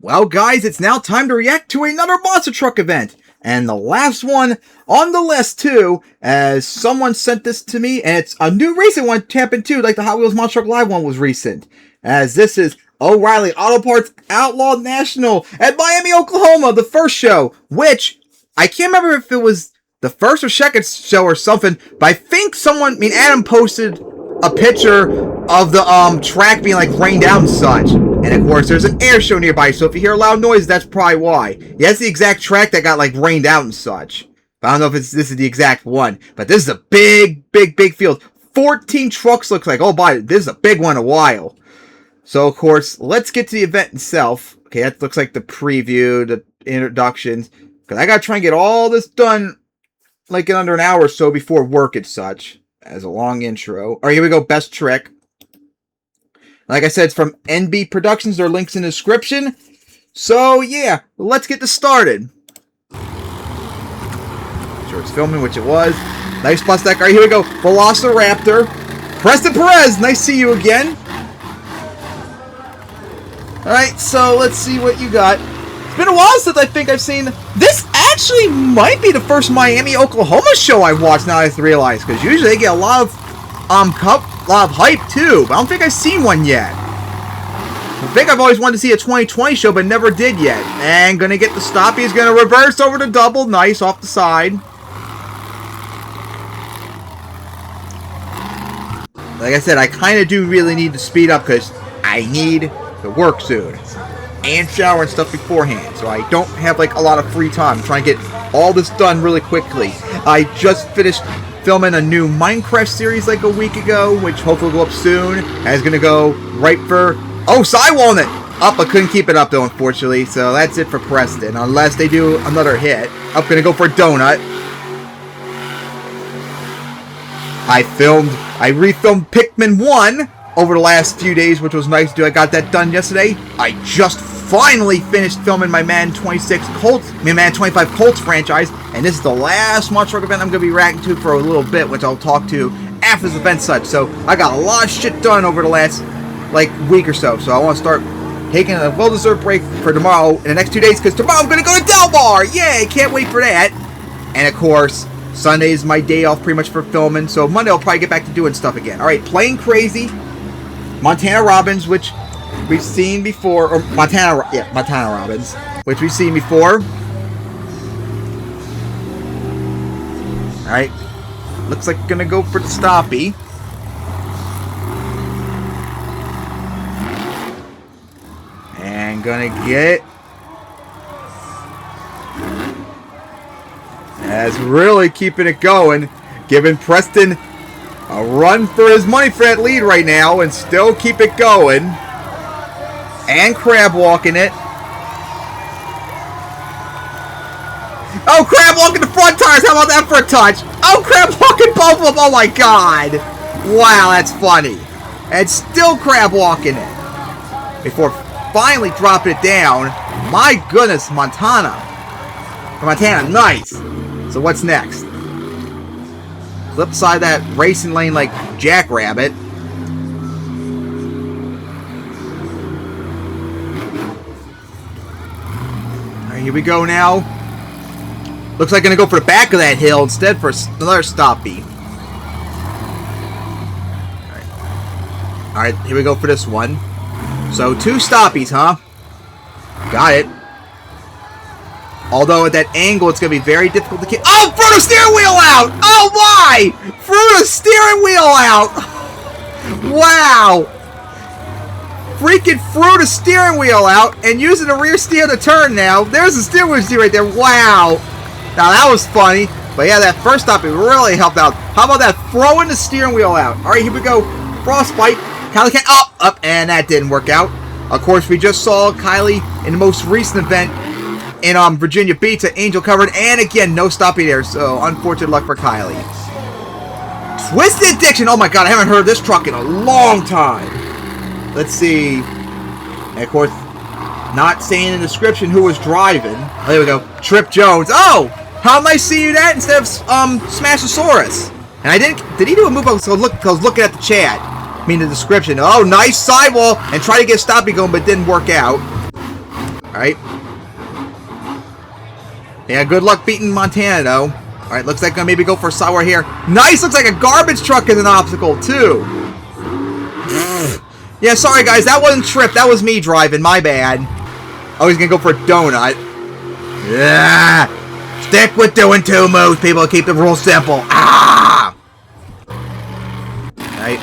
Well, guys, it's now time to react to another monster truck event. And the last one on the list, too, as someone sent this to me, and it's a new recent one, happened too, like the Hot Wheels Monster Truck Live one was recent. As this is O'Reilly Auto Parts Outlaw National at Miami, Oklahoma, the first show, which, I can't remember if it was the first or second show or something, but I think Adam posted a picture of the track being like rained out and such. And of course, there's an air show nearby, so if you hear loud noise, that's probably why. Yeah, that's the exact track that got like rained out and such. But I don't know if this is the exact one. But this is a big field. 14 trucks looks like. Oh, boy, this is a big one in a while. So, of course, let's get to the event itself. Okay, that looks like the preview, the introductions. Because I got to try and get all this done like in under an hour or so before work and such. As a long intro. Alright, here we go. Best trick. Like I said, it's from NB Productions. There are links in the description. So, yeah, let's get this started. Sure it's filming, which it was. Nice bus deck. Alright, here we go. Velociraptor. Preston Perez, nice to see you again. Alright, so let's see what you got. It's been a while since I think I've seen... This actually might be the first Miami, Oklahoma show I've watched now I realize. Because usually they get a lot of hype too, but I don't think I've seen one yet. I think I've always wanted to see a 2020 show, but never did yet. And gonna get the stop. He's gonna reverse over the double. Nice off the side. Like I said, I kind of do really need to speed up because I need to work soon. And shower and stuff beforehand, so I don't have like a lot of free time. I'm trying to get all this done really quickly. I just finished filming a new Minecraft series like a week ago, which hopefully will go up soon. And it's gonna go right for sidewalling it up. I couldn't keep it up though, unfortunately. So that's it for Preston, unless they do another hit. I'm gonna go for a donut. I refilmed Pikmin 1 over the last few days, which was nice to do. I got that done yesterday. I just finally finished filming my Madden 25 Colts franchise, and this is the last Monster Truck event I'm going to be reacting to for a little bit, which I'll talk to after this event such. So I got a lot of shit done over the last week or so. So I want to start taking a well-deserved break for tomorrow in the next 2 days, because tomorrow I'm going to go to Del Mar. Yay! Can't wait for that. And of course, Sunday is my day off pretty much for filming, so Monday I'll probably get back to doing stuff again. All right, Playing Crazy, Montana Robbins, which we've seen before, or Montana Robbins, which we've seen before. Alright, looks like gonna go for the stoppie. And gonna get... That's really keeping it going, giving Preston a run for his money for that lead right now, and still keep it going. And crab walking it. Oh, crab walking the front tires. How about that for a touch? Oh, crab walking both of them. Oh my god. Wow, that's funny. And still crab walking it. Before finally dropping it down. My goodness, Montana, nice. So what's next? Flip side of that racing lane like Jackrabbit. Alright, here we go now. Looks like gonna go for the back of that hill instead for another stoppie. Alright, here we go for this one. So 2 stoppies, huh? Got it. Although at that angle, it's going to be very difficult to keep... Oh, threw the steering wheel out! Oh, my! Threw the steering wheel out! Wow! Freaking threw the steering wheel out and using the rear steer to turn now. There's the steering wheel right there. Wow! Now, that was funny. But yeah, that first stop, it really helped out. How about that? Throwing the steering wheel out. All right, here we go. Frostbite. Kylie can't... Up, and that didn't work out. Of course, we just saw Kylie in the most recent event in Virginia Beach at Angel Covered, and again, no stopping there, so unfortunate luck for Kylie. Twisted Addiction, oh my god, I haven't heard this truck in a long time. Let's see, and of course, not saying in the description who was driving. Oh, there we go, Trip Jones. Oh, how am I seeing that instead of Smashosaurus? And I did he do a move? I was looking at the chat, I mean the description. Oh, nice sidewall, and try to get stopping going, but didn't work out. Alright. Yeah, good luck beating Montana, though. Alright, looks like I'm gonna maybe go for a sidewalk here. Nice! Looks like a garbage truck is an obstacle, too. Yeah, sorry, guys. That wasn't Trip. That was me driving. My bad. Oh, he's gonna go for a donut. Yeah! Stick with doing 2 moves, people. Keep the rules simple. Ah! Alright.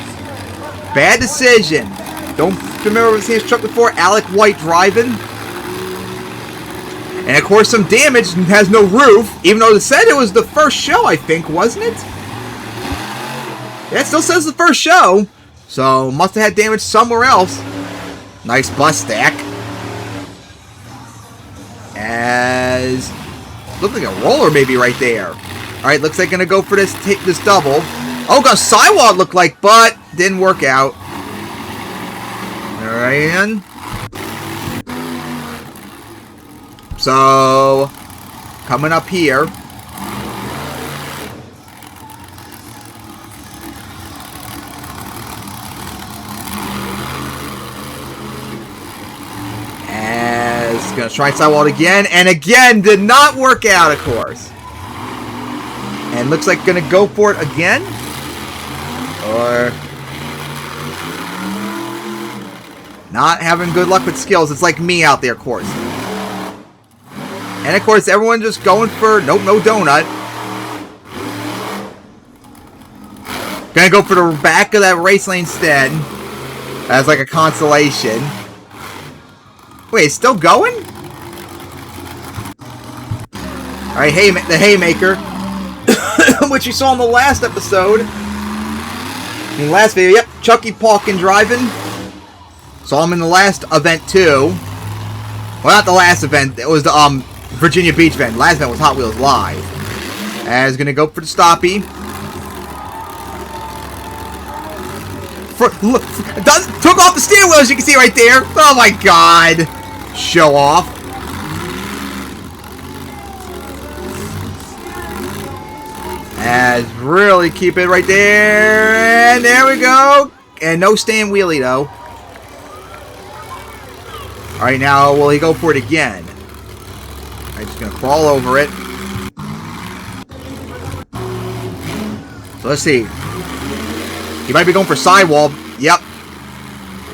Bad decision. Don't remember seeing his truck before. Alec White driving. And of course, some damage and has no roof. Even though it said it was the first show, I think, wasn't it? Yeah, it still says the first show. So, must have had damage somewhere else. Nice bus stack. As... looks like a roller maybe right there. Alright, looks like gonna go for this, take this double. Oh, got a sidewalk look like, but didn't work out. Alright. So, coming up here. As gonna try sidewall again, and again did not work out, of course. And looks like gonna go for it again. Or not having good luck with skills. It's like me out there, of course. And of course, everyone just going for nope, no donut. Gonna go for the back of that race lane instead, as like a consolation. Wait, it's still going? All right, hey, the haymaker, which you saw in the last episode. In the last video, yep, Chucky Palkin driving. Saw him in the last event too. Well, not the last event. It was the Virginia Beach event. Last event was Hot Wheels Live. As gonna go for the stoppie. Took off the steering wheel, as you can see right there. Oh my god. Show off. As really keep it right there. And there we go. And no stand wheelie though. Alright, now will he go for it again? I'm just gonna crawl over it. So let's see. He might be going for sidewall. Yep.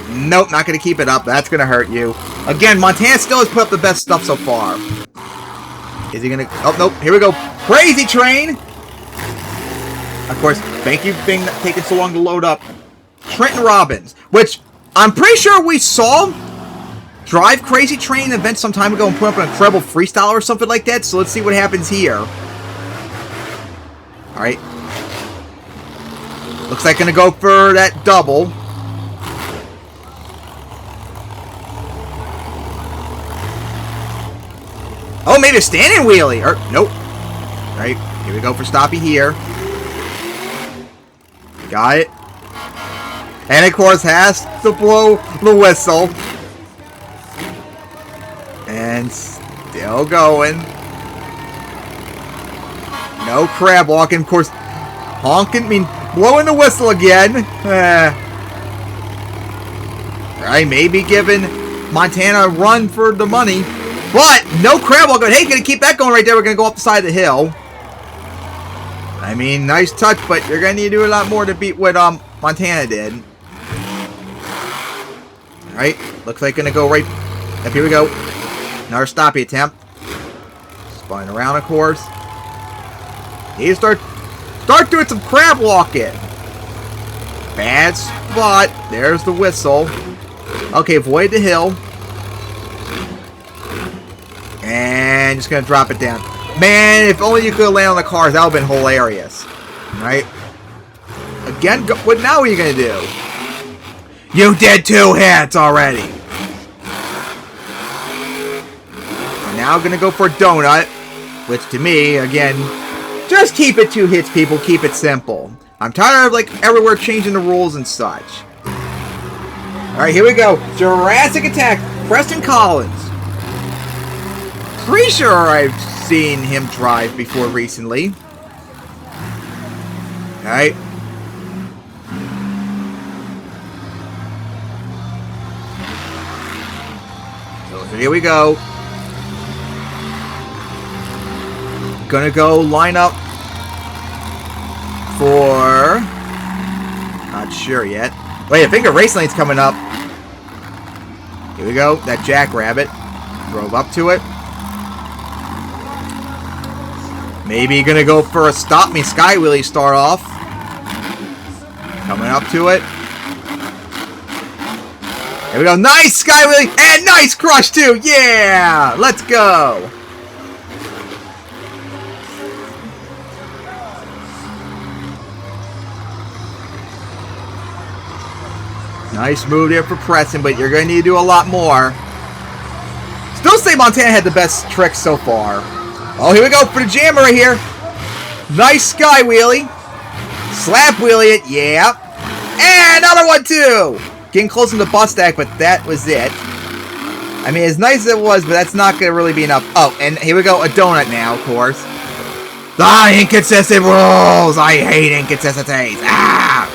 Nope, not gonna keep it up. That's gonna hurt you. Again, Montana still has put up the best stuff so far. Is he gonna... oh, nope. Here we go. Crazy Train! Of course, thank you for taking so long to load up. Trenton Robbins, which I'm pretty sure we saw drive Crazy Train event some time ago and put up an incredible freestyle or something like that. So let's see what happens here. Alright. Looks like gonna go for that double. Oh, maybe a standing wheelie. Or, nope. Alright, here we go for stoppie here. Got it. And of course has to blow the whistle. And still going. No crab walking. Of course, honking, blowing the whistle again. Right, maybe giving Montana a run for the money. But no crab walking. Hey, gonna keep that going right there. We're gonna go up the side of the hill. I mean, nice touch, but you're gonna need to do a lot more to beat what Montana did. Alright, looks like gonna go right up. Here we go. Another stoppie attempt. Spinning around, of course. Need to start doing some crab walking. Bad spot. There's the whistle. Okay, avoid the hill. And just gonna drop it down. Man, if only you could have landed on the cars, that would have been hilarious. Right? Again, what now are you gonna do? You did 2 hits already. Now gonna go for a donut, which to me, again, just keep it 2 hits, people. Keep it simple. I'm tired of like everywhere changing the rules and such. All right, here we go. Jurassic Attack, Preston Collins. Pretty sure I've seen him drive before recently. All right. So So here we go. Gonna go line up for... Not sure yet. Wait, I think a race lane's coming up. Here we go. That jackrabbit. Drove up to it. Maybe gonna go for a stop me sky wheelie start off. Coming up to it. Here we go. Nice sky wheelie and nice crush too. Yeah, let's go. Nice move there for Preston, but you're gonna need to do a lot more. Still say Montana had the best tricks so far. Oh, here we go for the jammer right here. Nice sky wheelie. Slap wheelie it, yeah. And another one too. Getting close to the bus stack, but that was it. I mean, as nice as it was, but that's not going to really be enough. Oh, and here we go, a donut now, of course. Ah, inconsistent rules. I hate inconsistencies. Ah.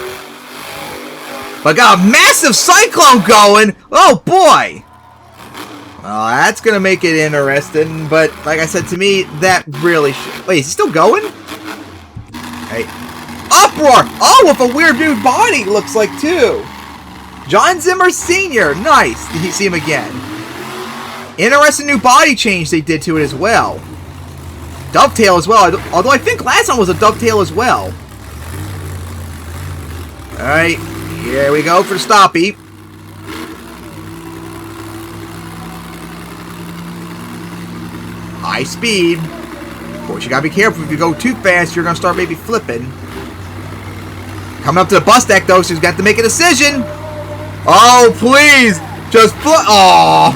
But got a massive cyclone going. Oh, boy. Well, that's going to make it interesting, but like I said, to me, that really should... Wait, is he still going? Hey. Uproar! Oh, with a weird new body, looks like, too. John Zimmer Sr. Nice. Did you see him again? Interesting new body change they did to it as well. Dovetail as well, although I think last one was a dovetail as well. Alright, here we go for Stoppy. High speed. Of course, you gotta be careful. If you go too fast, you're gonna start maybe flipping. Coming up to the bus deck, though, so he's got to make a decision. Oh, please! Just flip. Oh,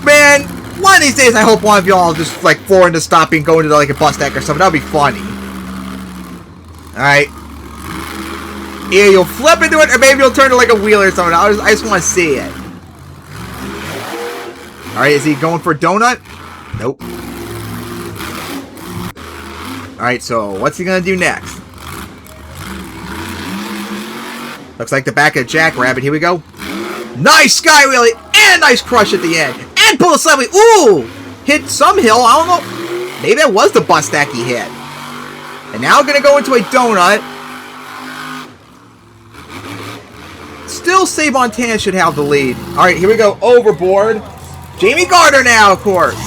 man! One of these days, I hope one of y'all just like floor into Stoppy and go into like a bus deck or something. That'd be funny. All right. Either you'll flip into it, or maybe you'll turn to like a wheel or something. I just want to see it. All right, is he going for a donut? Nope. Alright, so what's he gonna do next? Looks like the back of Jackrabbit. Here we go. Nice sky wheelie and a nice crush at the end. And pull a slightly. Ooh! Hit some hill. I don't know. Maybe that was the bus stack he hit. And now gonna go into a donut. Still say Montana should have the lead. Alright, here we go. Overboard. Jamie Gardner now, of course.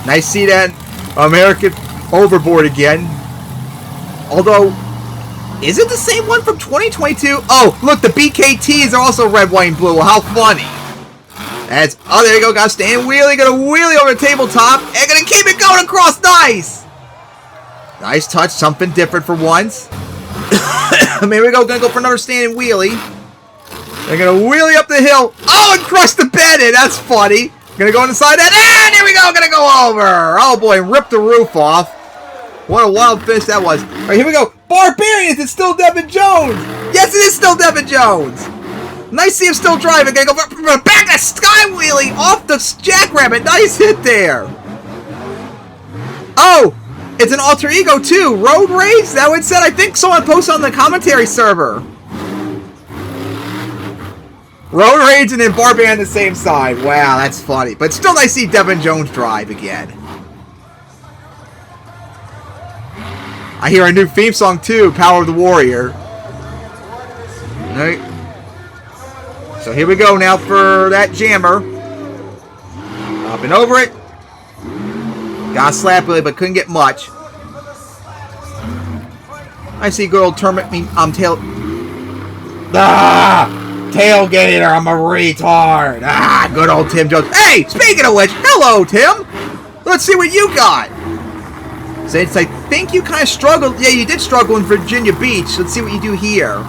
Nice to see that American overboard again. Although, is it the same one from 2022? Oh, look, the BKTs are also red, white, and blue. Well, how funny. That's, oh, there you go. Got to stand wheelie. Gonna wheelie over the tabletop. And gonna keep it going across. Nice. Nice touch. Something different for once. Here we go. Gonna go for another standing wheelie. They're gonna wheelie up the hill. Oh, and crush the bed in. That's funny. Gonna go inside that, and here we go, gonna go over. Oh boy, rip the roof off. What a wild finish that was. All right, here we go. Barbarians, it's still Devin Jones. Yes, it is still Devin Jones. Nice to see him still driving. Gonna go for back that sky wheelie off the Jackrabbit. Nice hit there. Oh, it's an alter ego too. Road Rage, that what it said. I think someone posted on the commentary server. Road Rage and then Barbarian on the same side. Wow, that's funny. But still nice to see Devin Jones drive again. I hear a new theme song too, Power of the Warrior. Alright. So here we go now for that jammer. Up and over it. Got slapped with it, but couldn't get much. I see good old tournament. I'm tail. Ah! Tailgater, I'm a retard. Ah, good old Tim Jones. Hey, speaking of which, hello, Tim. Let's see what you got. Since I think you kind of struggled. Yeah, you did struggle in Virginia Beach. Let's see what you do here.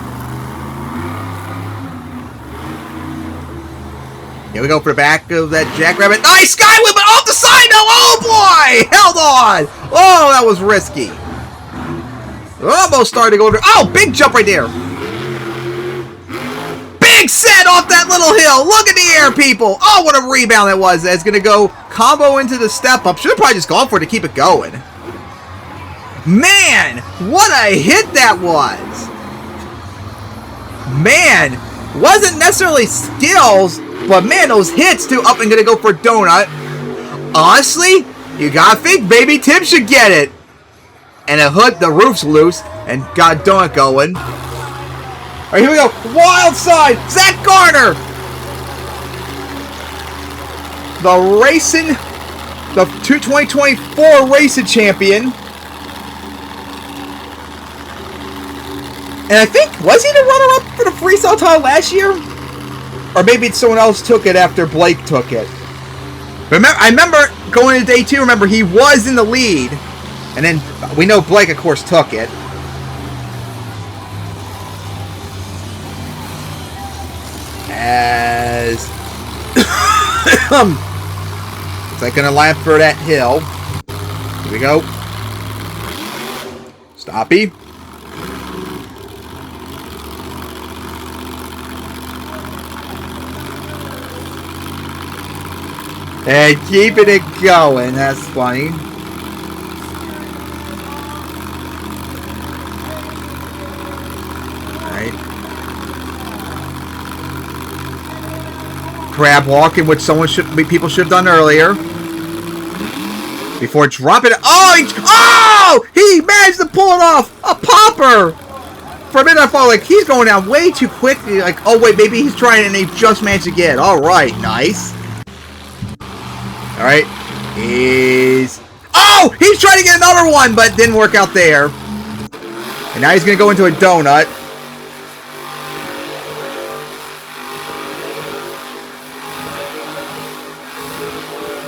Here we go for the back of that Jackrabbit. Nice sky whip, but off the side now. Oh, boy. Held on. Oh, that was risky. Almost started to go over. Oh, big jump right there. Big set off that little hill. Look at the air, people. Oh, what a rebound that was. That's going to go combo into the step up. Should have probably just gone for it to keep it going. Man, what a hit that was. Man, wasn't necessarily skills, but man, those hits too. Up and gonna go for a donut. Honestly, you gotta think Baby Tim should get it. And the roof's loose, and got a donut going. Alright, here we go. Wild side! Zach Garner! The 2024 racing champion. And I think, was he the runner-up for the freestyle title last year? Or maybe someone else took it after Blake took it. I remember going into day 2, remember he was in the lead. And then we know Blake, of course, took it. As it's like gonna line up for that hill. Here we go. Stoppy. And keeping it going. That's funny. Crab walking, which people should have done earlier. Before dropping it. Oh, he managed to pull it off. A popper. For a minute I thought like he's going down way too quickly. Like, oh wait, maybe he's trying and they just managed to get it. All right, nice. All right, he's trying to get another one, but didn't work out there. And now he's gonna go into a donut.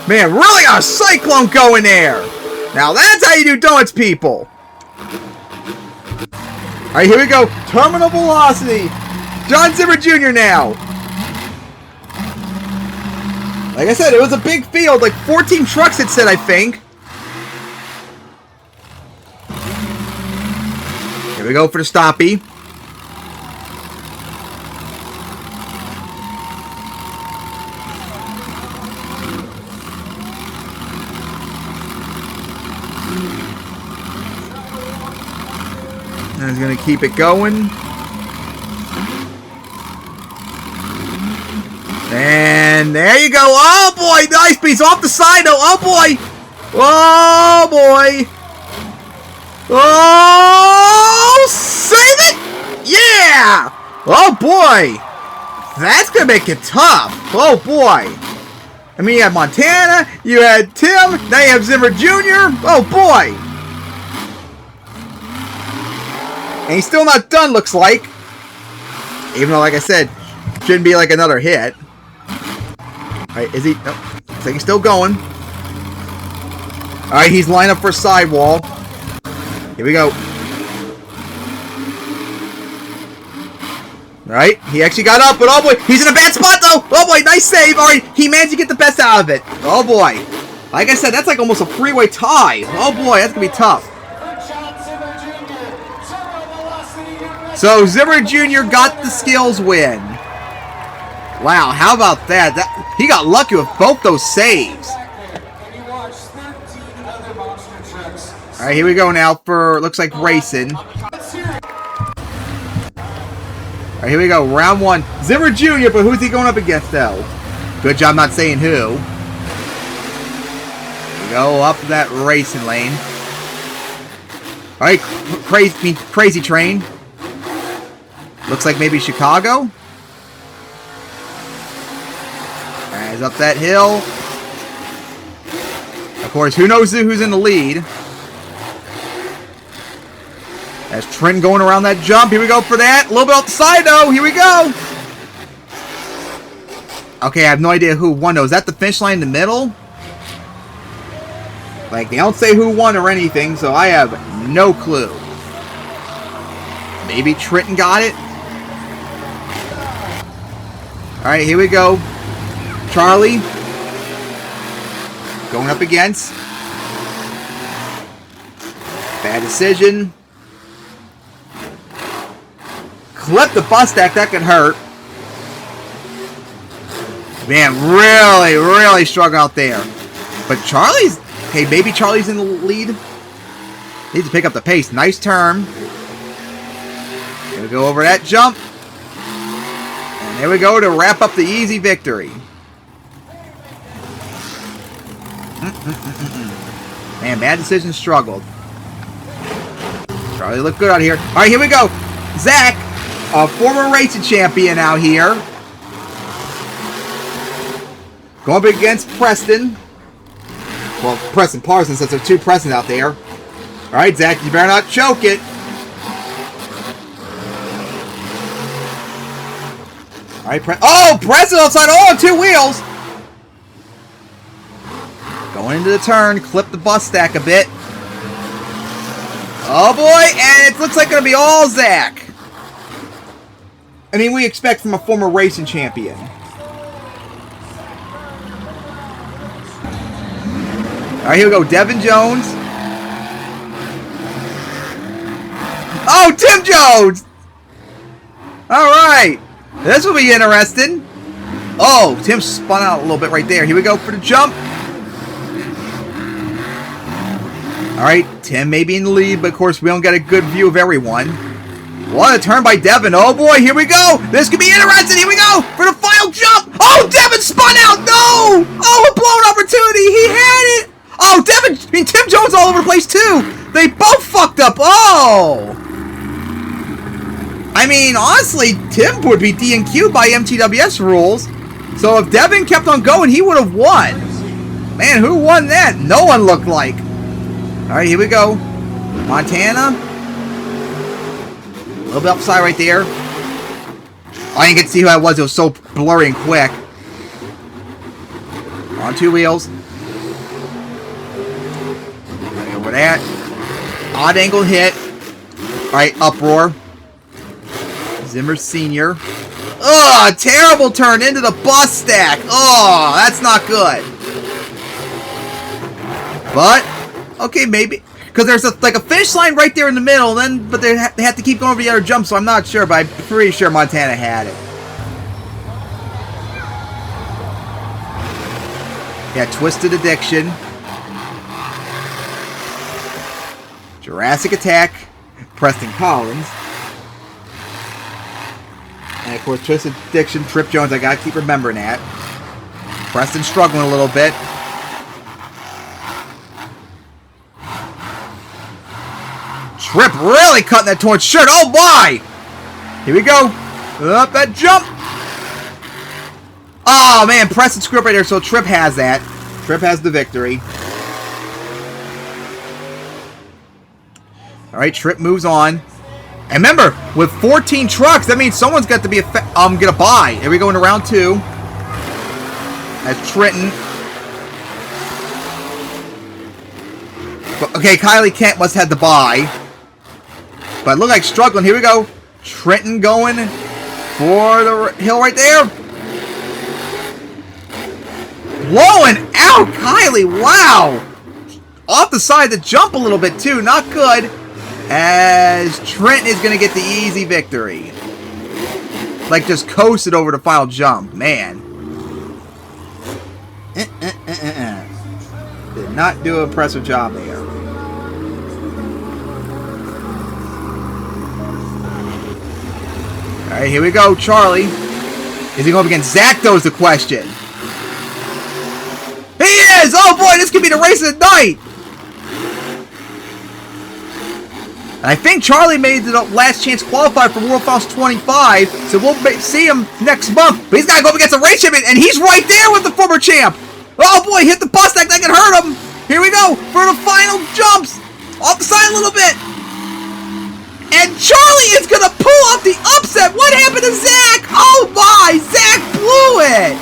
Man, really a cyclone going there. Now that's how you do donuts, people. All right, here we go. Terminal velocity. John Zimmer Jr. now. Like I said, it was a big field. Like 14 trucks, it said, I think. Here we go for the stoppy. And he's going to keep it going. And there you go. Oh, boy. Nice piece off the side, though. Oh, boy. Oh, boy. Oh, save it. Yeah. Oh, boy. That's going to make it tough. Oh, boy. I mean, you had Montana. You had Tim. Now you have Zimmer Jr. Oh, boy. And he's still not done, looks like. Even though, like I said, shouldn't be like another hit. Alright, is he? Nope. Looks like he's still going. Alright, he's lined up for a sidewall. Here we go. Alright, he actually got up, but oh boy, he's in a bad spot though! Oh boy, nice save! Alright, he managed to get the best out of it. Oh boy. Like I said, that's like almost a three-way tie. Oh boy, that's gonna be tough. So, Zimmer Jr. got the skills win. Wow, how about that? He got lucky with both those saves. Alright, here we go now for, looks like racing. Alright, here we go. Round 1. Zimmer Jr., but who's he going up against, though? Good job not saying who. Here we go up that racing lane. Alright, crazy train. Looks like maybe Chicago. As up that hill. Of course, who knows who's in the lead. As Trent going around that jump. Here we go for that. A little bit off the side, though. Here we go. Okay, I have no idea who won, though. Is that the finish line in the middle? Like, they don't say who won or anything, so I have no clue. Maybe Trenton got it? Alright, here we go. Charlie. Going up against. Bad decision. Clip the bus stack. That could hurt. Man, really struggling out there. But Charlie's... Hey, maybe Charlie's in the lead. Needs to pick up the pace. Nice turn. Gonna go over that jump. Here we go to wrap up the easy victory. Man, bad decision struggled. Charlie looked good out here. All right, here we go. Zach, a former racing champion out here. Going up against Preston. Well, Preston Parsons, since there's two Prestons out there. All right, Zach, you better not choke it. All right, Preston outside. Oh, 2 wheels. Going into the turn, clip the bus stack a bit. Oh boy, and it looks like it's going to be all Zach. I mean, we expect from a former racing champion. Alright, here we go. Devin Jones. Oh, Tim Jones! Alright. This will be interesting. Oh, Tim spun out a little bit right there. Here we go for the jump. Alright, Tim may be in the lead, but of course we don't get a good view of everyone. What a turn by Devin. Oh boy, here we go. This could be interesting. Here we go for the final jump. Oh, Devin spun out. No! Oh, a blown opportunity. He had it. Oh, Tim Jones all over the place too. They both fucked up. Oh! I mean, honestly, Tim would be DNQ'd by MTWS rules. So if Devin kept on going, he would have won. Man, who won that? No one looked like. Alright, here we go. Montana. A little bit upside right there. I didn't get to see who I was. It was so blurry and quick. On 2 wheels. Right over that. Odd angle hit. Alright, uproar. Zimmer Sr. Ugh, terrible turn into the bus stack. Oh, that's not good. But, okay, maybe. Because there's like a finish line right there in the middle, but they have to keep going over the other jump, so I'm not sure, but I'm pretty sure Montana had it. Yeah, Twisted Addiction. Jurassic Attack. Preston Collins. And of course, Twisted Addiction, Trip Jones. I gotta keep remembering that. Preston struggling a little bit. Trip really cutting that torn shirt. Oh my! Here we go. Up that jump. Oh man, Preston screwed up right there, so Trip has that. Trip has the victory. Alright, Trip moves on. And remember, with 14 trucks, that means someone's got to be get a bye. Here we go into round 2. That's Trenton. Okay, Kylie Kent must have the bye. But look like struggling. Here we go. Trenton going for the hill right there. Blowing out Kylie. Wow. Off the side to jump a little bit too. Not good. As Trenton is going to get the easy victory. Like just coasted over the final jump. Man. Did not do an impressive job there. Alright, here we go, Charlie. Is he going up against Zach, though, is the question. He is! Oh boy, this could be the race of the night! And I think Charlie made the last chance qualifier for World Finals 25, so we'll see him next month. But he's got to go up against a race champion, and he's right there with the former champ! Oh boy, hit the bus deck, that can hurt him! Here we go, for the final jumps! Off the side a little bit! And Charlie is going to pull off the upset. What happened to Zach? Oh my, Zach blew it.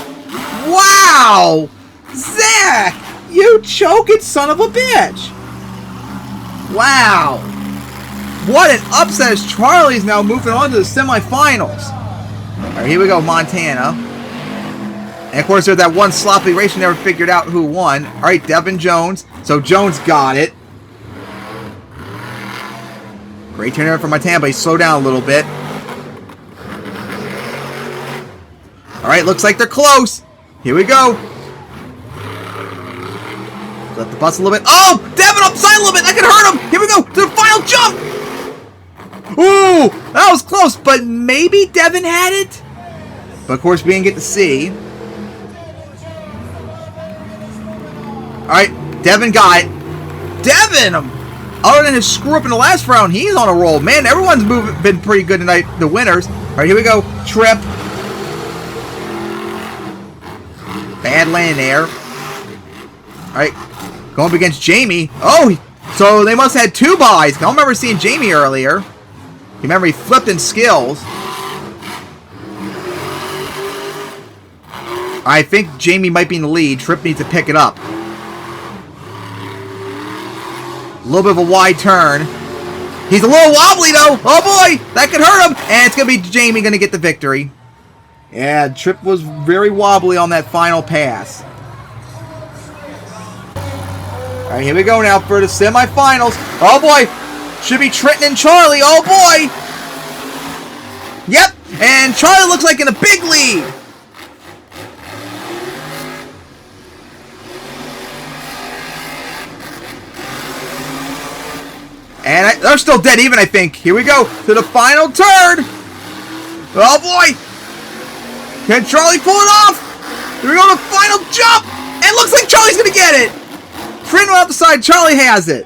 Wow. Zach, you choking son of a bitch. Wow. What an upset as Charlie's now moving on to the semifinals. All right, here we go, Montana. And of course, there's that one sloppy race you never figured out who won. All right, Devin Jones. So Jones got it. Great turn over for Montana, but he slowed down a little bit. Alright, looks like they're close. Here we go. Let the bus a little bit. Oh! Devin upside a little bit! That could hurt him! Here we go! To the final jump! Ooh! That was close, but maybe Devin had it? But of course, we didn't get to see. Alright, Devin got it. Devin! Other than his screw up in the last round, he's on a roll. Man, everyone's been pretty good tonight, the winners. Alright, here we go. Trip. Bad land there. Alright, going up against Jamie. Oh, so they must have had 2 buys. I don't remember seeing Jamie earlier. You remember he flipped in skills. I think Jamie might be in the lead. Trip needs to pick it up. A little bit of a wide turn. He's a little wobbly though. Oh boy, that could hurt him. And it's going to be Jamie going to get the victory. Yeah, Trip was very wobbly on that final pass. Alright, here we go now for the semifinals. Oh boy, should be Trenton and Charlie. Oh boy. Yep, and Charlie looks like in a big lead. And they're still dead even, I think. Here we go to the final turn. Oh boy. Can Charlie pull it off? Here we go to the final jump. And looks like Charlie's going to get it. Trenton went out the side. Charlie has it.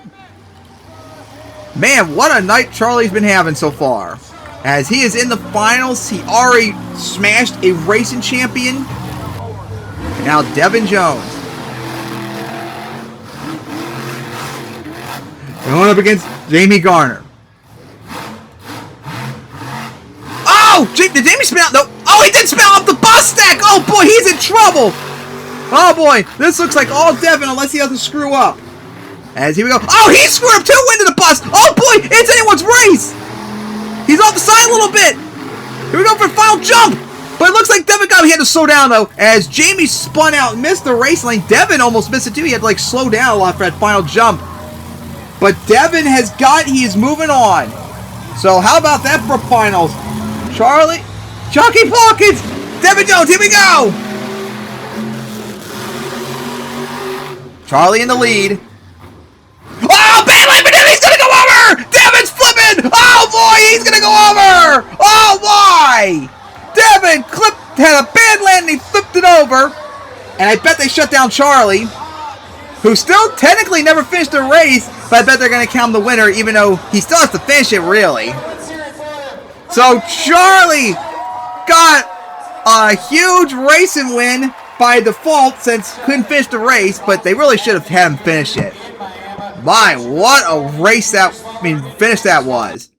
Man, what a night Charlie's been having so far. As he is in the finals, he already smashed a racing champion. And now Devin Jones. Going up against Jamie Garner. Oh! Did Jamie spin out? No. Oh, he did spin off the bus stack! Oh boy, he's in trouble! Oh boy, this looks like all Devin unless he doesn't screw up. As here we go. Oh, he screwed up too into the bus! Oh boy, it's anyone's race! He's off the side a little bit! Here we go for the final jump! But it looks like Devin got him. He had to slow down though. As Jamie spun out and missed the race lane. Devin almost missed it too. He had to like slow down a lot for that final jump. But Devin he is moving on. So how about that for finals? Charlie, Chucky Pockets, Devin Jones, here we go. Charlie in the lead. Oh, bad line for Devin, he's gonna go over! Devin's flipping! Oh boy, he's gonna go over! Oh boy! Devin had a bad land and he flipped it over. And I bet they shut down Charlie, who still technically never finished the race, but I bet they're going to count him the winner, even though he still has to finish it, really. So Charlie got a huge racing win by default since he couldn't finish the race, but they really should have had him finish it. My, what a race finish that was.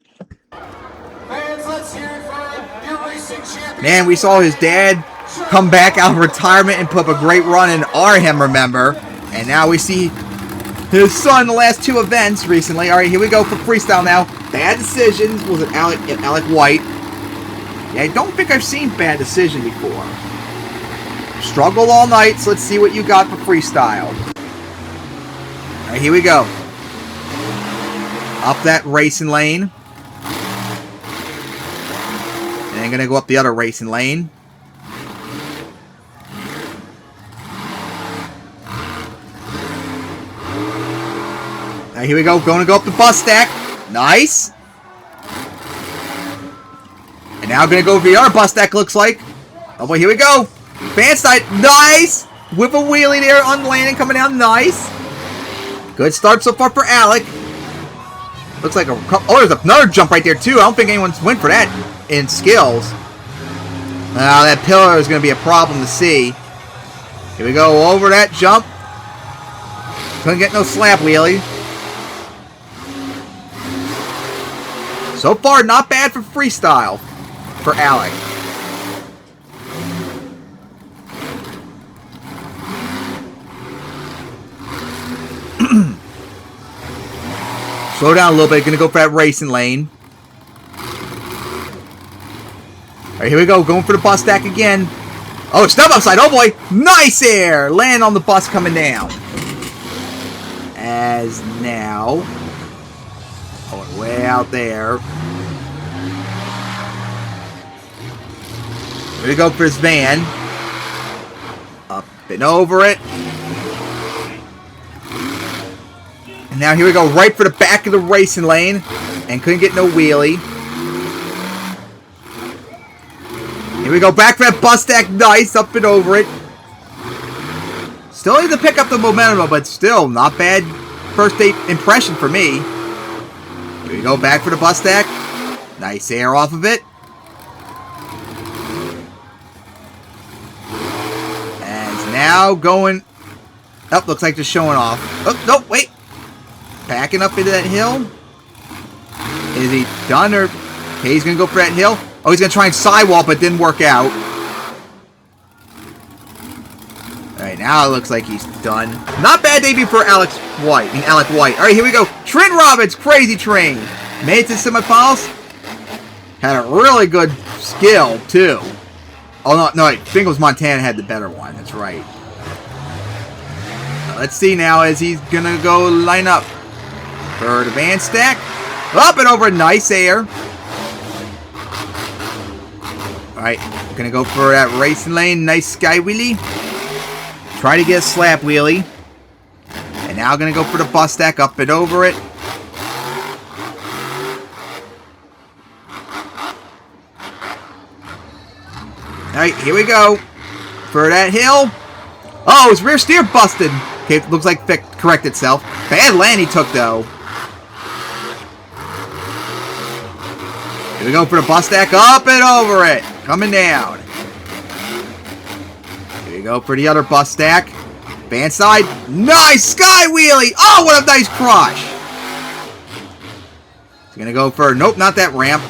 Man, we saw his dad come back out of retirement and put up a great run in Arnhem, remember? And now we see his son the last 2 events recently. All right, here we go for freestyle now. Bad decisions. Was it Alec White? Yeah, I don't think I've seen bad decision before. Struggled all night, so let's see what you got for freestyle. All right, here we go. Up that racing lane. And then gonna go up the other racing lane. Right, here we go. Going to go up the bus stack. Nice. And now going to go over the other bus stack, looks like. Oh boy, here we go. Fan side. Nice. With a wheelie there on the landing coming down. Nice. Good start so far for Alec. Looks like there's another jump right there too. I don't think anyone's went for that in skills. Now that pillar is going to be a problem to see. Here we go over that jump. Couldn't get no slap wheelie. So far, not bad for freestyle for Alec. Slow down a little bit. Gonna go for that racing lane. All right, here we go. Going for the bus stack again. Oh, snub upside. Oh boy, nice air. Land on the bus coming down. As now. Going way out there. Here we go for his van. Up and over it. And now here we go, right for the back of the racing lane. And couldn't get no wheelie. Here we go. Back for that bus stack. Nice. Up and over it. Still need to pick up the momentum, but still not bad first impression for me. Here we go. Back for the bus stack. Nice air off of it. And it's now going... Oh, looks like just showing off. Oh, no, wait. Backing up into that hill. Is he done or... Okay, he's going to go for that hill. Oh, he's going to try and sidewall, but didn't work out. Alright, now it looks like he's done. Not bad debut for Alec White. Alright, here we go. Trent Robbins, Crazy Train. Made it to semifinals. Had a really good skill, too. Oh, no, I think it was Montana had the better one. That's right. Let's see now as he's going to go line up for the van stack. Up and over. Nice air. Alright, going to go for that racing lane. Nice sky wheelie. Try to get a slap wheelie. And now going to go for the bus stack. Up and over it. Alright, here we go. For that hill. Oh, his rear steer busted. Okay, it looks like it correct itself. Bad land he took, though. Here we go for the bus stack. Up and over it. Coming down. Here we go for the other bus stack. Van side. Nice sky wheelie. Oh, what a nice crush. He's going to go for... Nope, not that ramp.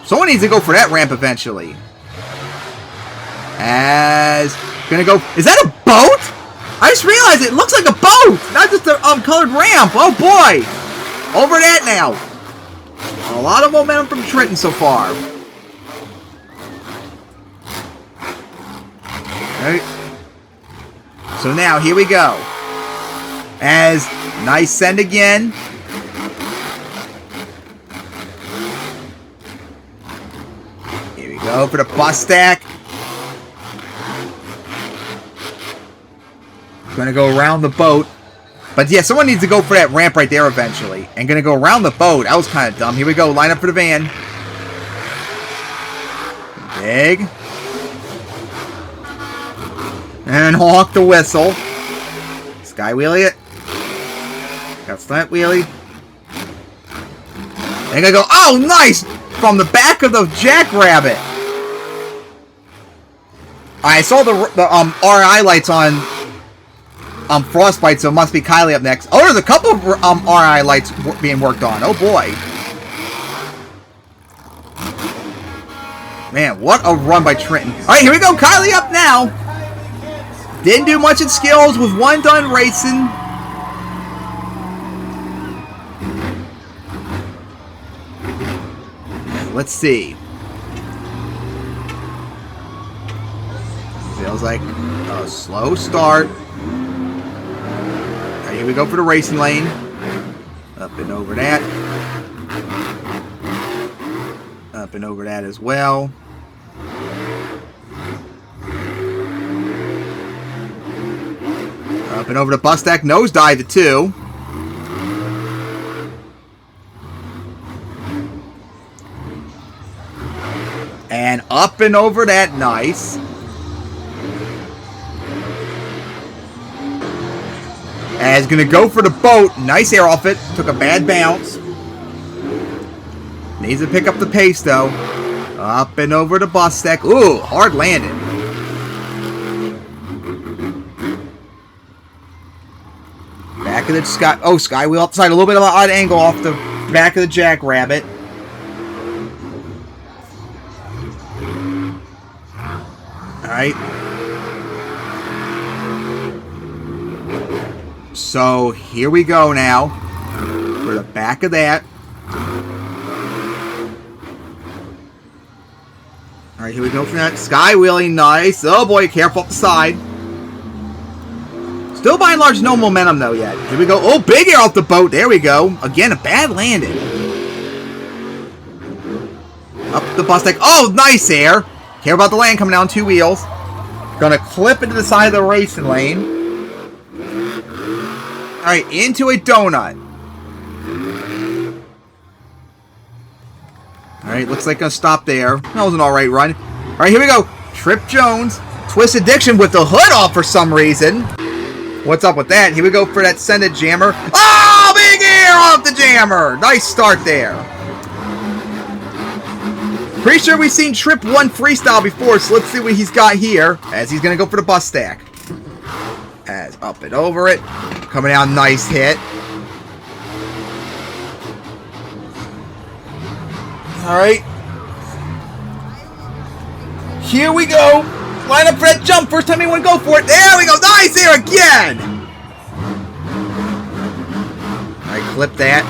Someone needs to go for that ramp eventually. As... Gonna go... Is that a boat? I just realized it looks like a boat! Not just a colored ramp! Oh boy! Over that now! A lot of momentum from Trenton so far. Alright. So now, here we go. As... Nice send again. Here we go for the bus stack. Gonna go around the boat. But yeah, someone needs to go for that ramp right there eventually. And gonna go around the boat. That was kind of dumb. Here we go. Line up for the van. Big. And honk the whistle. Sky wheelie it. Got slant wheelie. And gonna go. Oh, nice! From the back of the jackrabbit. I saw the RI lights on Frostbite, so it must be Kylie up next. Oh, there's a couple of RI lights being worked on. Oh, boy. Man, what a run by Trenton. All right, here we go. Kylie up now. Didn't do much in skills. Was one done racing. Let's see. Feels like a slow start. Here we go for the racing lane. Up and over that. Up and over that as well. Up and over the bus stack. Nosedive the two. And up and over that. Nice. As gonna go for the boat. Nice air off it. Took a bad bounce. Needs to pick up the pace though. Up and over the bus stack. Ooh, hard landing. Back of the sky. Oh, sky wheel outside. A little bit of an odd angle off the back of the jackrabbit. Alright. So, here we go now. For the back of that. Alright, here we go for that. Sky wheeling, nice. Oh boy, careful up the side. Still by and large no momentum though yet. Here we go. Oh, big air off the boat. There we go. Again, a bad landing. Up the bus deck. Oh, nice air. Care about the land coming down two wheels. Gonna clip into the side of the racing lane. Alright, into a donut. Alright, looks like gonna stop there. That was an alright run. right, here we go. Trip Jones. Twist Addiction with the hood off for some reason. What's up with that? Here we go for that sended jammer. Oh, big air off the jammer. Nice start there. Pretty sure we've seen Trip 1 freestyle before, so let's see what he's got here. As he's going to go for the bus stack. As up and over it. Coming out, nice hit. Alright. Here we go. Line up for that jump. First time anyone go for it. There we go. Nice here again. Alright, clip that.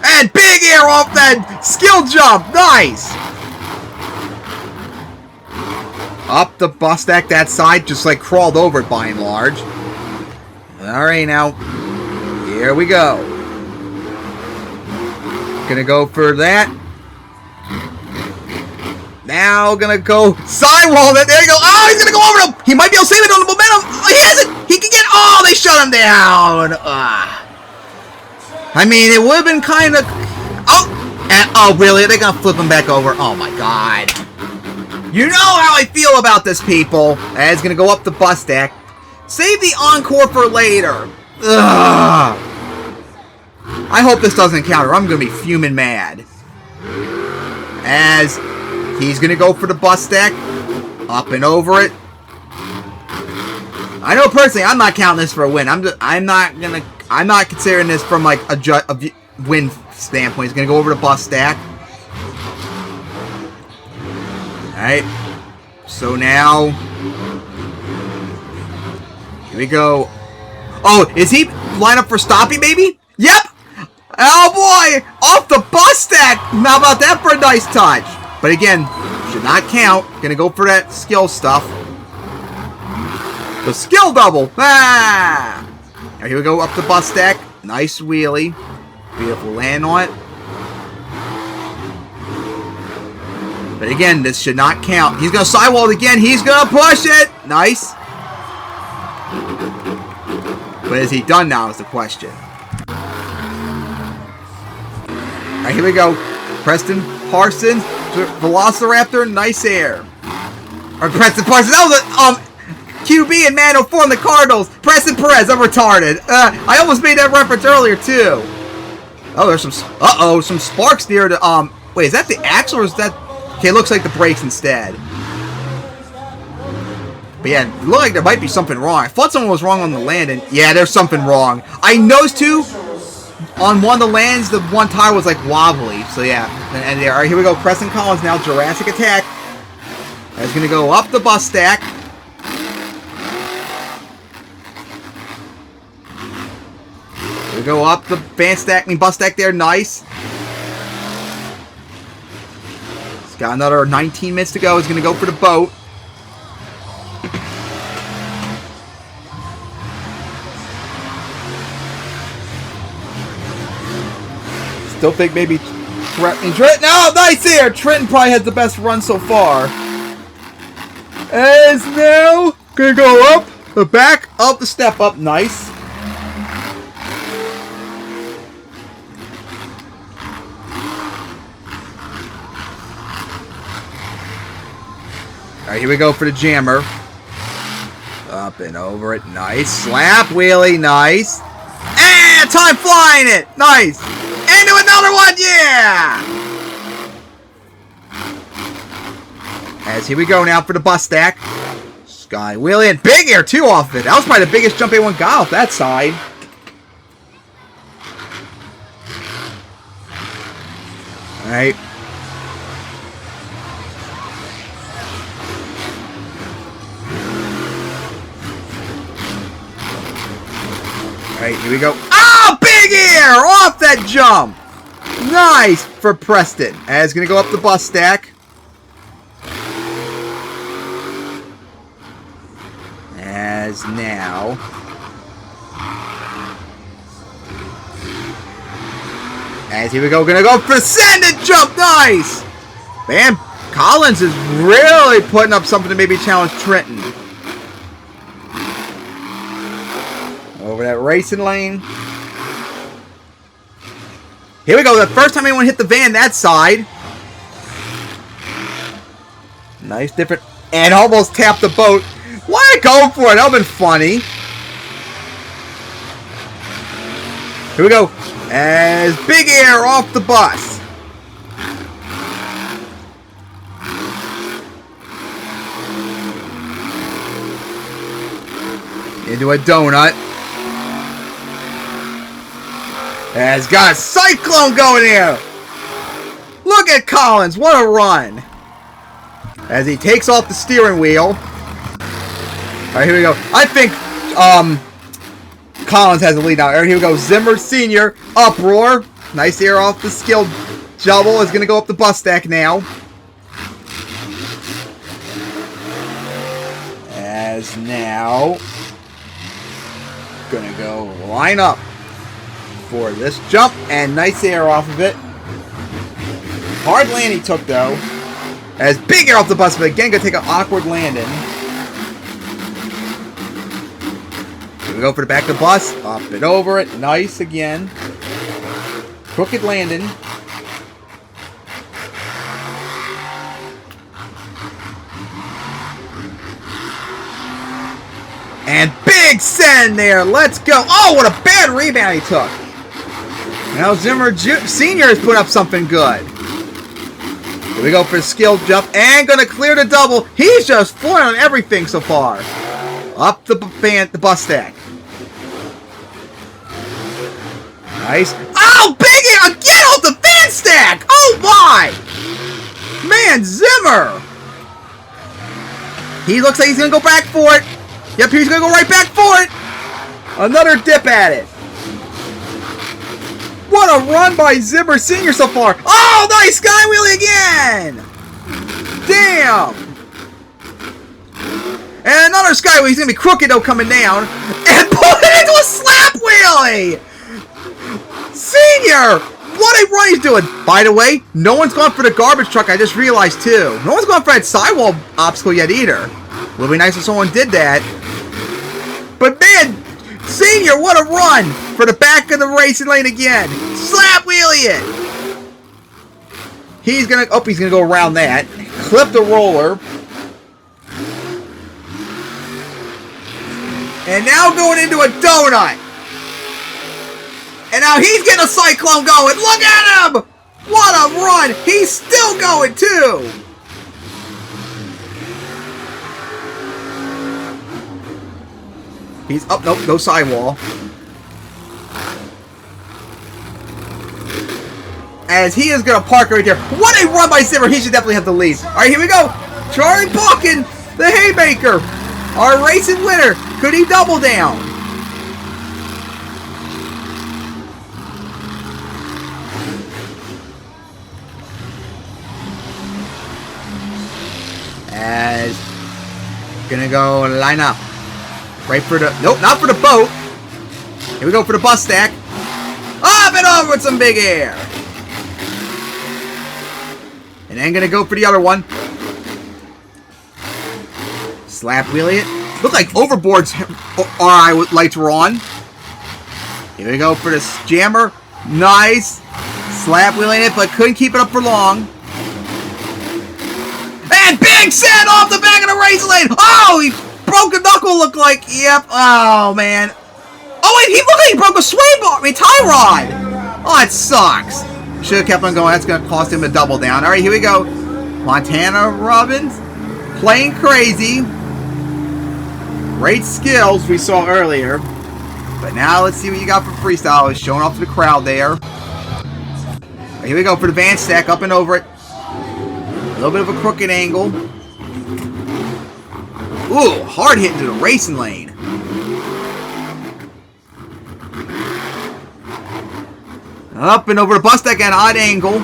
And big air off that skill jump. Nice. Up the bus stack that side. Just like crawled over it by and large. Alright, now. Here we go. Gonna go for that. Now gonna go sidewall that. There you go. Oh, he's gonna go over him. He might be able to save it on the momentum. Oh, he has it. He can get. Oh, they shut him down. I mean, it would have been kind of. Oh, and, oh, really? They're gonna flip him back over. Oh my God. You know how I feel about this, people. It's gonna go up the bus stack. Save the encore for later. Ugh. I hope this doesn't counter. I'm gonna be fuming mad. As he's going to go for the bus stack. Up and over it. I know personally I'm not counting this for a win. I'm not considering this from like a win standpoint. He's going to go over the bus stack. Alright. So now here we go. Oh, is he line up for stopping maybe? Yep! Oh boy! Off the bus stack! How about that for a nice touch? But again, should not count. Gonna go for that skill stuff. The skill double! Ah! Now here we go up the bus stack. Nice wheelie. Beautiful land on it. But again, this should not count. He's gonna sidewall it again. He's gonna push it! Nice. But is he done now is the question. Alright, here we go. Preston Parsons, Velociraptor, nice air. Or Preston Parsons, that was a QB in man form the Cardinals. Preston Perez, I'm retarded. I almost made that reference earlier too. Oh, there's some some sparks near the wait, is that the axle or is that okay, it looks like the brakes instead. But yeah, it looked like there might be something wrong. I thought someone was wrong on the landing. Yeah, there's something wrong. I noticed too. On one of the lands, the one tire was like wobbly. So yeah, and there. All right, here we go. Preston Collins now, Jurassic Attack. That's gonna go up the bus stack. Here we go up the bus stack there. Nice. It's got another 19 minutes to go. He's gonna go for the boat. Still think maybe Trenton. No, nice here. Trenton probably has the best run so far. Is now gonna go up the back of the step up. Nice. All right, here we go for the jammer. Up and over it. Nice. Slap wheelie. Nice. And time flying it. Nice. Into another one, yeah! As here we go now for the bus stack. Sky wheelie and big air too off it. That was probably the biggest jump anyone got off that side. Alright. Alright, here we go. Oh, big air off that jump. Nice for Preston. As gonna go up the bus stack. As now. As here we go. Gonna go for ascended jump. Nice. Man, Collins is really putting up something to maybe challenge Trenton. Over that racing lane. Here we go. The first time anyone hit the van that side. Nice, different. And almost tapped the boat. Why go for it? That would've been funny. Here we go. As big air off the bus. Into a donut. Has got a cyclone going here. Look at Collins. What a run. As he takes off the steering wheel. Alright, here we go. I think Collins has the lead now. Alright, here we go. Zimmer Sr. Uproar. Nice air off the skill double. Is going to go up the bus stack now. As now... Gonna go line up for this jump. And nice air off of it. Hard land he took, though. As big air off the bus, but again, gonna take an awkward landing. Here we go for the back of the bus. Up and over it. Nice again. Crooked landing. And big send there. Let's go. Oh, what a bad rebound he took. Now Zimmer Sr. has put up something good. Here we go for the skill jump. And going to clear the double. He's just flying on everything so far. Up the bus stack. Nice. Oh, big air again off the fan stack. Oh, my. Man, Zimmer. He looks like he's going to go back for it. Yep, he's going to go right back for it. Another dip at it. What a run by Zimmer Sr. so far. Oh, nice sky wheelie again. Damn. And another sky wheelie. He's going to be crooked, though, coming down. And put it into a slap wheelie. Senior. What a run he's doing. By the way, no one's gone for the garbage truck. I just realized, too. No one's gone for that sidewall obstacle yet, either. Would be nice if someone did that. But man, Senior, what a run for the back of the racing lane again. Slap wheelie it. He's gonna go around that. Clip the roller. And now going into a donut. And now he's getting a cyclone going. Look at him. What a run. He's still going too. He's up. Nope, no sidewall. As he is going to park right there. What a run by Zimmer. He should definitely have the lead. All right, here we go. Charlie Balkin, the haymaker. Our racing winner. Could he double down? As going to go line up. Right for the... Nope, not for the boat. Here we go for the bus stack. Up and over with some big air. And then going to go for the other one. Slap wheelie it. Look like overboards lights were on. Here we go for this jammer. Nice. Slap wheeling it, but couldn't keep it up for long. And big send off the back of the race lane. Oh, he broke a knuckle, look like. Yep. Oh, man. Oh, wait, he looked like he broke a sway bar. I mean, tie rod. Oh, that sucks. Should have kept on going. That's going to cost him a double down. All right, here we go. Montana Robbins playing crazy. Great skills we saw earlier. But now let's see what you got for freestyle. It's showing off to the crowd there. Right, here we go for the van stack, up and over it. A little bit of a crooked angle. Ooh, hard hit into the racing lane. Up and over the bus deck at an odd angle.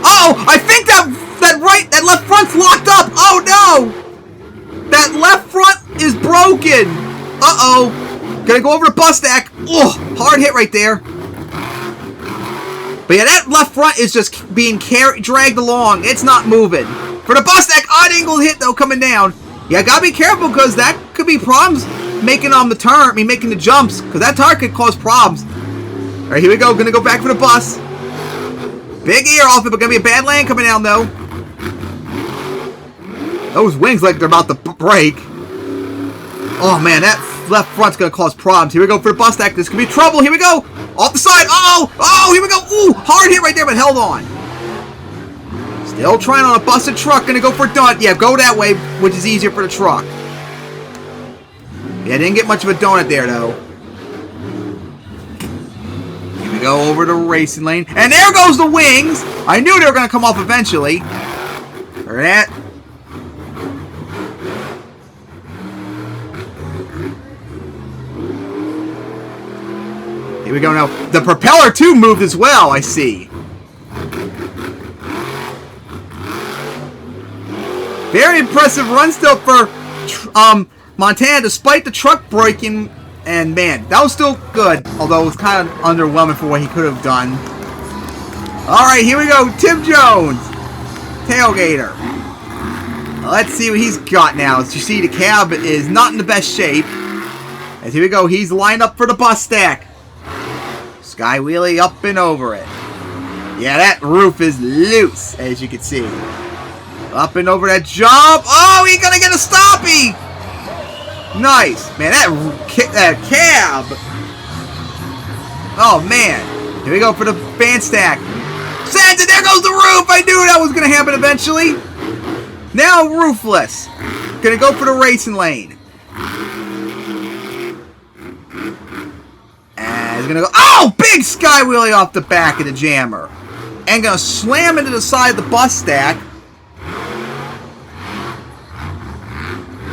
Oh, I think that left front's locked up. Oh no, that left front is broken. Uh-oh, gonna go over the bus deck. Oh, hard hit right there. But yeah, that left front is just being dragged along. It's not moving. For the bus deck, odd angle hit though coming down. Yeah, gotta be careful because that could be problems making on the turn. I mean, making the jumps because that tire could cause problems. All right, here we go. Gonna go back for the bus. Big air off it, but gonna be a bad land coming down though. Those wings like they're about to break. Oh man, that left front's gonna cause problems. Here we go for the bus stack. This could be trouble. Here we go. Off the side. Oh, here we go. Ooh, hard hit right there, but held on. Still trying on a busted truck. Gonna go for a donut. Yeah, go that way, which is easier for the truck. Yeah, didn't get much of a donut there though. Here we go over the racing lane. And there goes the wings. I knew they were gonna come off eventually. Or that. Here we go now. The propeller too moved as well, I see. Very impressive run still for Montana despite the truck breaking. And man, that was still good. Although it was kind of underwhelming for what he could have done. Alright, here we go. Tim Jones. Tailgater. Let's see what he's got now. As you see, the cab is not in the best shape. As here we go. He's lined up for the bus stack. Sky wheelie up and over it. Yeah, that roof is loose, as you can see. Up and over that jump. Oh, he's gonna get a stoppie. Nice. Man, that cab. Oh, man. Here we go for the fan stack. Sends it. There goes the roof. I knew that was gonna happen eventually. Now roofless. Gonna go for the racing lane. He's gonna go, oh, big sky wheelie off the back of the jammer. And gonna slam into the side of the bus stack.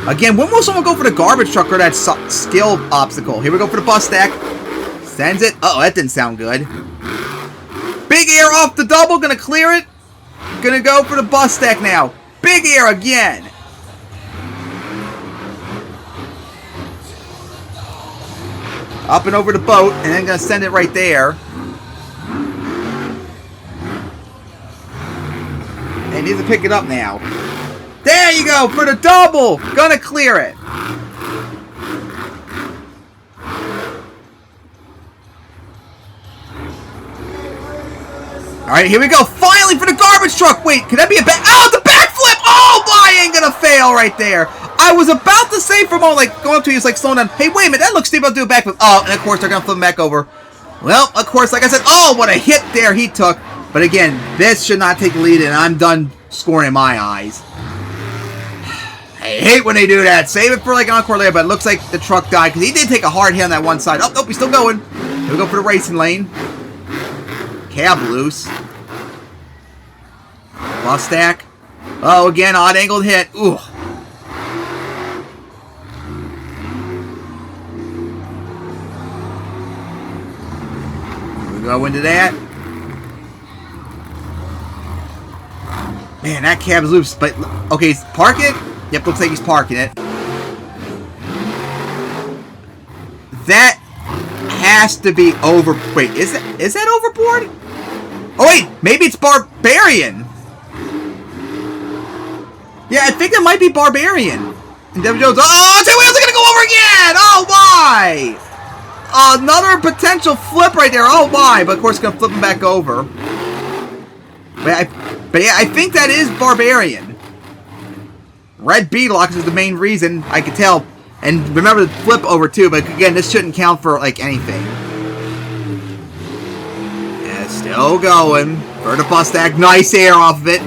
Again, when will someone go for the garbage truck or that skill obstacle? Here we go for the bus stack. Sends it. Uh oh, that didn't sound good. Big air off the double, gonna clear it. Gonna go for the bus stack now. Big air again. Up and over the boat, and then gonna send it right there. And needs to pick it up now. There you go for the double. Gonna clear it. All right, here we go. Finally for the garbage truck. Wait, could that be a back? Oh, the backflip! Oh, I ain't gonna fail right there. I was about to say for a moment, like, going up to you, it's like slowing down. Hey, wait a minute, that looks steep. I'll do a backflip. Oh, and of course, they're going to flip him back over. Well, of course, like I said, oh, what a hit there he took. But again, this should not take the lead, and I'm done scoring in my eyes. I hate when they do that. Save it for, like, an encore later, but it looks like the truck died, because he did take a hard hit on that one side. Oh, nope, he's still going. Here we go for the racing lane. Cab loose. Bus stack. Oh, again, odd angled hit. Ooh. Go into that. Man, that cab's loose. But okay, park it. Yep, looks like he's parking it. That has to be over. Wait, is that overboard? Oh wait, maybe it's Barbarian. Yeah, I think it might be Barbarian. And Devin Jones. Oh, two wheels are gonna go over again. Oh my! Another potential flip right there. Oh my! But of course, gonna flip him back over. But yeah, I think that is Barbarian. Red Beetlocks is the main reason I could tell. And remember the flip over too. But again, this shouldn't count for like anything. Yeah, still going for the bus stack. Nice air off of it.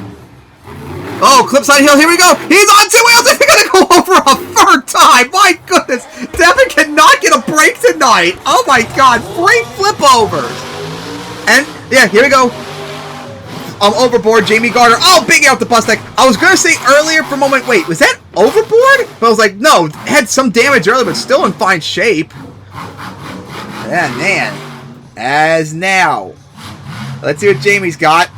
Oh, clip side hill. Here we go. He's on two wheels. He's gonna go over a third time. My goodness, Devin cannot get a break tonight. Oh my God, 3 flip overs. And yeah, here we go. Overboard, Jamie Gardner. Oh, big out the bus deck. I was gonna say earlier for a moment. Wait, was that overboard? But I was like, no, had some damage earlier, but still in fine shape. Yeah, man. As now, let's see what Jamie's got.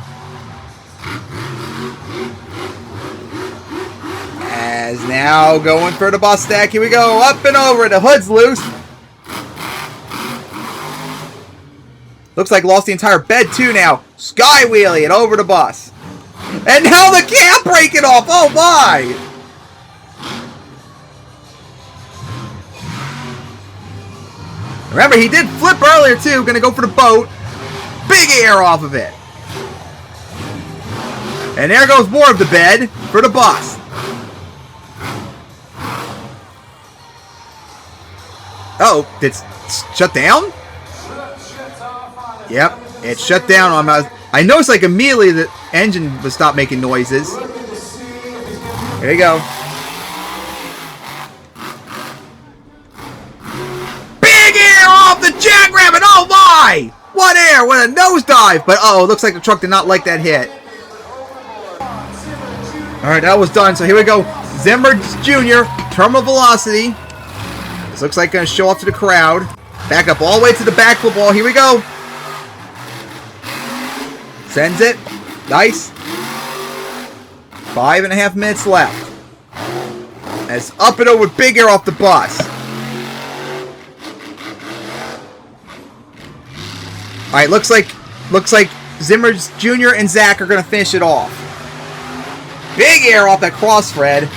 As now going for the bus stack. Here we go. Up and over. The hood's loose. Looks like lost the entire bed too now. Sky wheelie and over the bus. And now the cab breaking off. Oh my. Remember, he did flip earlier too. Gonna go for the boat. Big air off of it. And there goes more of the bed for the bus. Oh, it's shut down? Yep, it shut down on my... I noticed like immediately the engine would stop making noises. Here you go. Big air off the Jackrabbit! Oh my! What air? What a nosedive! But uh oh, looks like the truck did not like that hit. Alright, that was done. So here we go. Zimmer Jr., terminal velocity. This looks like going to show off to the crowd. Back up all the way to the back football. Here we go. Sends it. Nice. 5.5 minutes left. As up and over big air off the bus. Alright, looks like Zimmer Jr. and Zach are going to finish it off. Big air off that crossthread.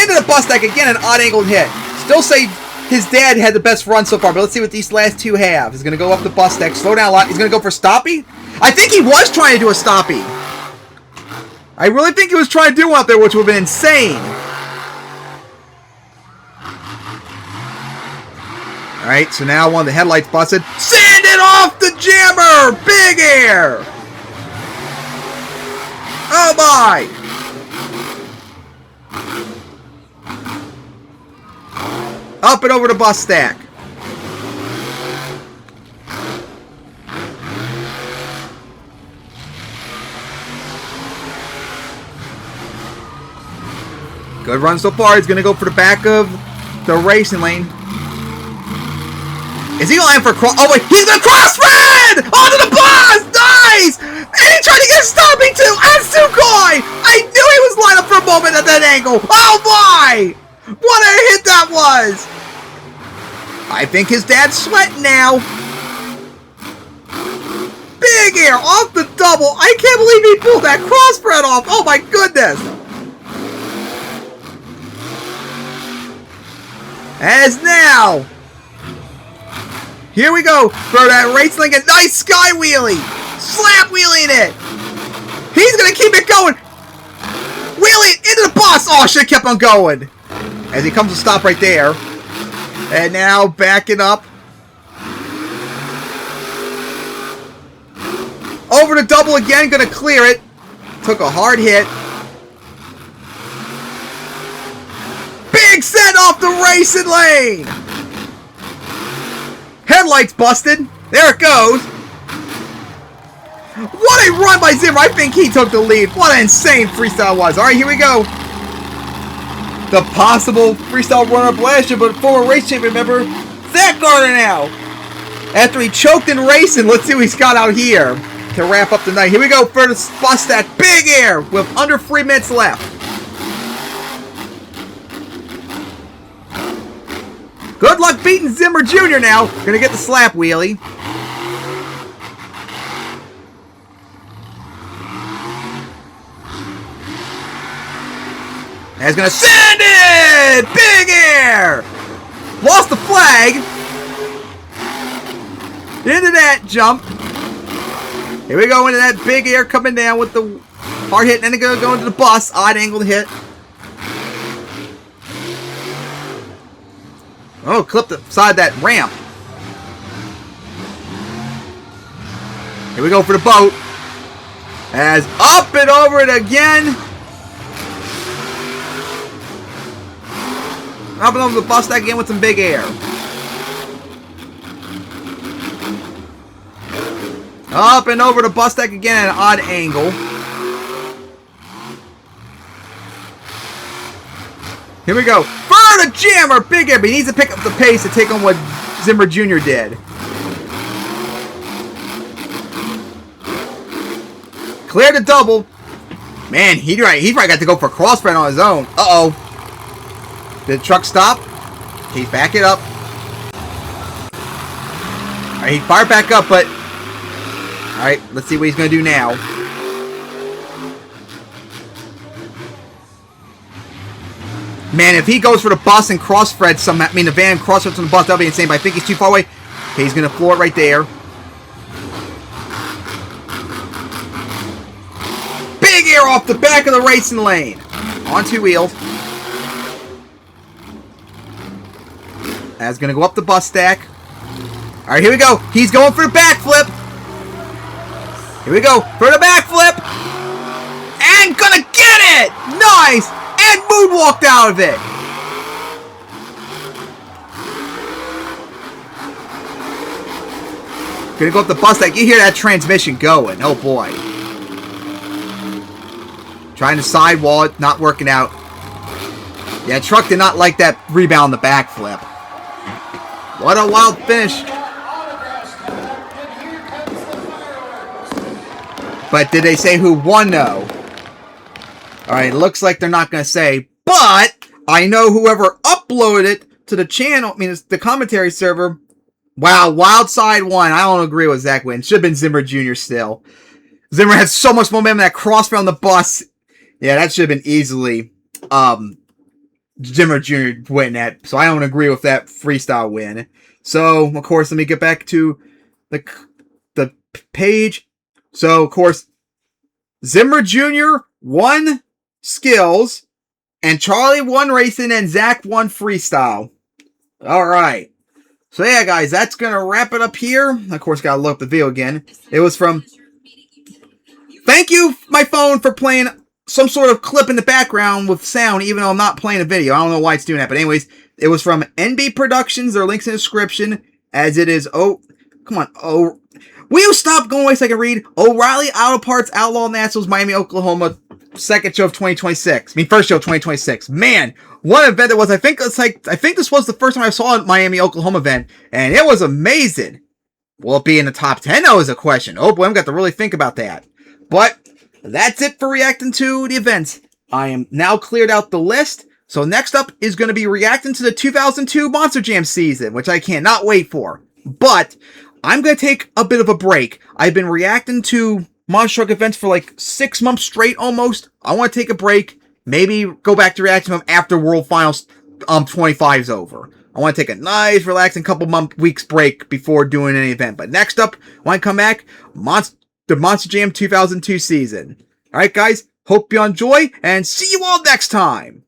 Into the bus deck again, an odd angled hit. Still say his dad had the best run so far, but let's see what these last two have. He's going to go up the bus deck, slow down a lot. He's going to go for stoppie. I think he was trying to do a stoppie. I really think he was trying to do one out there, which would have been insane. Alright, so now one of the headlights busted. Send it off the jammer! Big air! Oh my! Up and over the bus stack. Good run so far. He's going to go for the back of the racing lane. Is he going for a cross? Oh, wait. He's going to cross-thread! Onto the bus! Nice! And he tried to get stopping too! And Sukhoi! I knew he was lined up for a moment at that angle. Oh, my! What a hit that was! I think his dad's sweating now. Big air off the double. I can't believe he pulled that crossthread off. Oh, my goodness. As now, here we go for that race link, a nice sky wheelie, slap wheeling it. He's gonna keep it going, wheelie into the bus. Oh, should have kept on going. As he comes to stop right there, and now backing up over the double again, gonna clear it. Took a hard hit. Big set off the racing lane! Headlights busted. There it goes. What a run by Zimmer. I think he took the lead. What an insane freestyle was. Alright, here we go. The possible freestyle runner-up last year, but former race champion member, Zach Gardner now. After he choked in racing, let's see what he's got out here to wrap up the night. Here we go for the bus stack. Big air with under 3 minutes left. Good luck beating Zimmer Jr. now. Gonna get the slap wheelie. And he's gonna send it! Big air! Lost the flag. Into that jump. Here we go into that big air coming down with the hard hit. And then it's gonna go into the bus. Odd angled hit. Oh, clipped the side of that ramp. Here we go for the boat. As up and over it again. Up and over the bus stack again with some big air. Up and over the bus stack again at an odd angle. Here we go. For the jammer, big air. But he needs to pick up the pace to take on what Zimmer Jr. did. Clear the double. Man, he probably got to go for a crossfred on his own. Uh-oh. Did the truck stop? He's back it up. Alright, he fired back up, but... Alright, let's see what he's going to do now. Man, if he goes for the bus and crossfred somehow, I mean the van crossfreds on the bus, that'll be insane, but I think he's too far away. Okay, he's going to floor it right there. off the back of the racing lane. On 2 wheels. That's going to go up the bus stack. All right, here we go. He's going for the backflip. Here we go for the backflip. And gonna get it! Nice! And moonwalked out of it. Gonna go up the bus stack. You hear that transmission going. Oh boy. Trying to sidewall it. Not working out. Yeah, truck did not like that rebound the backflip. What a wild finish. But did they say who won, though? Alright, looks like they're not going to say. But I know whoever uploaded it to the channel, I mean, it's the commentary server. Wow, Wildside won. I don't agree with Zach win. Should have been Zimmer Jr. still. Zimmer had so much momentum that crossfire on the bus. Yeah, that should have been easily Zimmer Jr. winning that. So I don't agree with that freestyle win. So, of course, let me get back to the page. So, of course, Zimmer Jr. won skills, and Charlie won racing, and Zach won freestyle. All right. So, yeah, guys, that's going to wrap it up here. Of course, got to look up the video again. It was from... Thank you, my phone, for playing some sort of clip in the background with sound, even though I'm not playing a video. I don't know why it's doing that. But anyways, it was from NB Productions. There are links in the description, as it is... Oh, come on. Oh... Will you stop going away so I can read? O'Reilly Auto Parts Outlaw Nationals Miami, Oklahoma, second show of 2026. I mean, first show of 2026. Man, what event it was. I think this was the first time I saw a Miami, Oklahoma event, and it was amazing. Will it be in the top 10? That was a question. Oh boy, I've got to really think about that. But that's it for reacting to the events. I am now cleared out the list. So next up is going to be reacting to the 2002 Monster Jam season, which I cannot wait for. But I'm going to take a bit of a break. I've been reacting to Monster Truck events for like 6 months straight almost. I want to take a break. Maybe go back to reacting to them after World Finals 25 is over. I want to take a nice, relaxing weeks break before doing any event. But next up, when I come back, the Monster Jam 2002 season. Alright guys, hope you enjoy, and see you all next time!